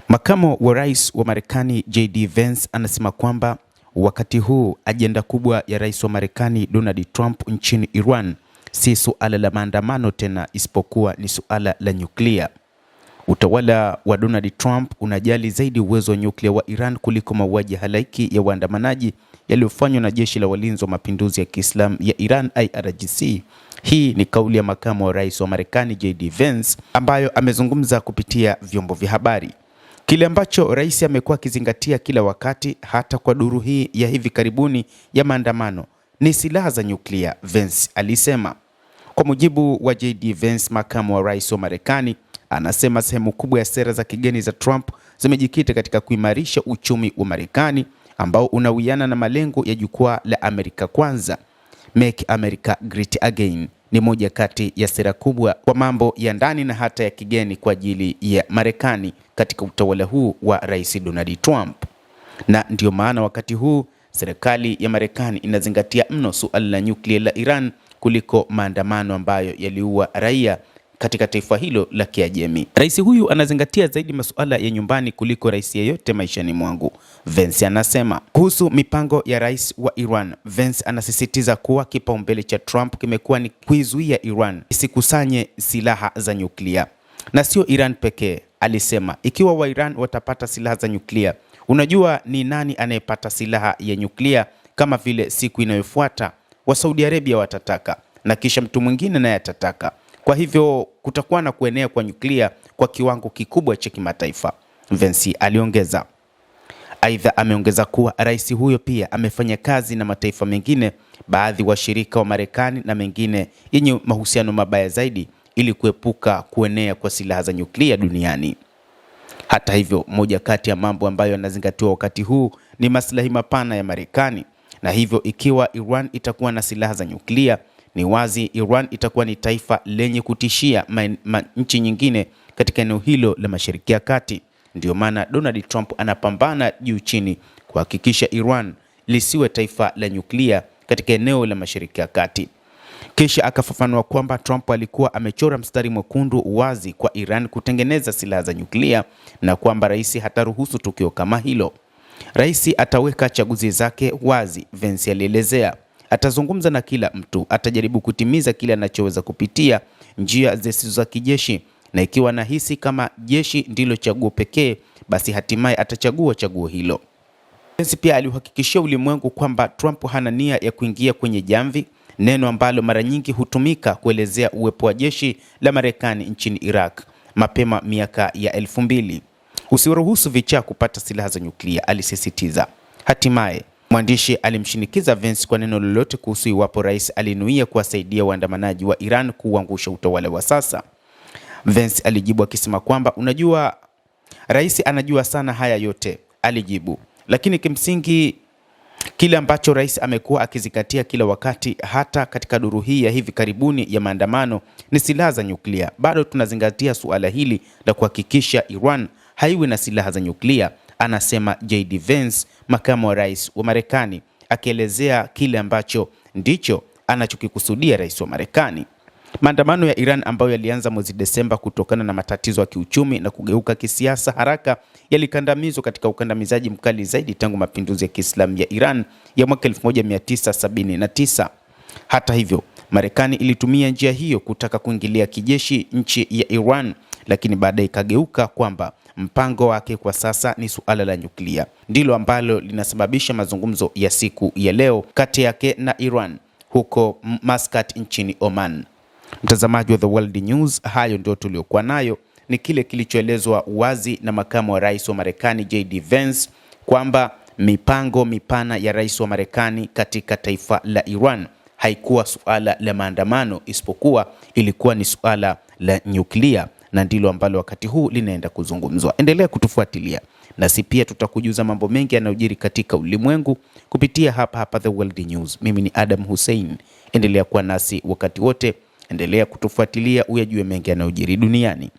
Makamo wa rais wa Marekani JD Vance anasema kwamba wakati huu ajenda kubwa ya rais wa Marekani Donald Trump nchini Iran si suala la maandamano tena, isipokuwa ni suala la nyuklia. Utawala wa Donald Trump unajali zaidi uwezo wa nyuklia wa Iran kuliko mauaji halaiki ya waandamanaji yaliyofanywa na jeshi la walinzi wa mapinduzi ya Kiislamu ya Iran IRGC. Hii ni kauli ya makamu wa rais wa Marekani JD Vance ambayo amezungumza kupitia vyombo vya habari. Kile ambacho rais amekuwa akizingatia kila wakati, hata kwa duru hii ya hivi karibuni ya maandamano, ni silaha za nyuklia, Vance alisema. Kwa mujibu wa JD Vance, makamu wa rais wa Marekani anasema sehemu kubwa ya sera za kigeni za Trump zimejikita katika kuimarisha uchumi wa Marekani ambao unawiana na malengo ya jukwaa la Amerika Kwanza. Make America Great Again ni moja kati ya sera kubwa kwa mambo ya ndani na hata ya kigeni kwa ajili ya Marekani katika utawala huu wa Rais Donald Trump. Na ndio maana wakati huu serikali ya Marekani inazingatia mno suala la nyuklia la Iran kuliko maandamano ambayo yaliua raia katika taifa hilo la Kiajemi. Rais huyu anazingatia zaidi masuala ya nyumbani kuliko rais yeyote maishani mwangu, Vance anasema. Kuhusu mipango ya rais wa Iran, Vance anasisitiza kuwa kipaumbele cha Trump kimekuwa ni kuizuia Iran isikusanye silaha za nyuklia. Na sio Iran pekee, alisema. Ikiwa wa Iran watapata silaha za nyuklia, unajua ni nani anayepata silaha ya nyuklia? Kama vile siku inayofuata wa Saudi Arabia watataka, na kisha mtu mwingine naye atataka. Kwa hivyo kutakuwa na kuenea kwa nyuklia kwa kiwango kikubwa cha kimataifa, Vance aliongeza. Aidha, ameongeza kuwa rais huyo pia amefanya kazi na mataifa mengine, baadhi washirika wa Marekani na mengine yenye mahusiano mabaya zaidi, ili kuepuka kuenea kwa silaha za nyuklia duniani. Hata hivyo, moja kati ya mambo ambayo yanazingatiwa wakati huu ni maslahi mapana ya Marekani, na hivyo ikiwa Iran itakuwa na silaha za nyuklia, ni wazi Iran itakuwa ni taifa lenye kutishia nchi nyingine katika eneo hilo la Mashariki ya Kati. Ndio maana Donald Trump anapambana juu chini kuhakikisha Iran lisiwe taifa la nyuklia katika eneo la Mashariki ya Kati. Kisha akafafanua kwamba Trump alikuwa amechora mstari mwekundu wazi kwa Iran kutengeneza silaha za nyuklia na kwamba rais hataruhusu tukio kama hilo. Rais ataweka chaguzi zake wazi, Vance alielezea. Atazungumza na kila mtu, atajaribu kutimiza kile anachoweza kupitia njia zisizo za kijeshi, na ikiwa nahisi kama jeshi ndilo chaguo pekee, basi hatimaye atachagua chaguo hilo. Vance pia alihakikishia ulimwengu kwamba Trump hana nia ya kuingia kwenye jamvi, neno ambalo mara nyingi hutumika kuelezea uwepo wa jeshi la Marekani nchini Iraq mapema miaka ya 2000. Usiruhusu vichaa kupata silaha za nyuklia, alisisitiza. Hatimaye mwandishi alimshinikiza Vance kwa neno lolote kuhusu iwapo rais alinuia kuwasaidia waandamanaji wa Iran kuangusha utawala wa sasa. Vance alijibu akisema kwamba unajua, rais anajua sana haya yote, alijibu. Lakini kimsingi kile ambacho rais amekuwa akizingatia kila wakati, hata katika duru hii ya hivi karibuni ya maandamano, ni silaha za nyuklia. Bado tunazingatia suala hili la kuhakikisha Iran haiwi na silaha za nyuklia, anasema JD Vance, makamu wa rais wa Marekani, akielezea kile ambacho ndicho anachokikusudia rais wa Marekani. Maandamano ya Iran ambayo yalianza mwezi Desemba kutokana na matatizo ya kiuchumi na kugeuka kisiasa haraka, yalikandamizwa katika ukandamizaji mkali zaidi tangu mapinduzi ya Kiislamu ya Iran ya mwaka 1979. Hata hivyo, Marekani ilitumia njia hiyo kutaka kuingilia kijeshi nchi ya Iran, lakini baadaye ikageuka kwamba mpango wake kwa sasa ni suala la nyuklia. Ndilo ambalo linasababisha mazungumzo ya siku ya leo kati yake na Iran huko Muscat nchini Oman. Mtazamaji wa The World News, hayo ndio tuliokuwa nayo. Ni kile kilichoelezwa wazi na makamu wa rais wa Marekani JD Vance kwamba mipango mipana ya rais wa Marekani katika taifa la Iran haikuwa suala la maandamano, isipokuwa ilikuwa ni suala la nyuklia, na ndilo ambalo wakati huu linaenda kuzungumzwa. Endelea kutufuatilia, nasi pia tutakujuza mambo mengi yanayojiri katika ulimwengu kupitia hapa The World News. Mimi ni Adam Hussein. Endelea kuwa nasi wakati wote, endelea kutufuatilia uyajue mengi yanayojiri duniani.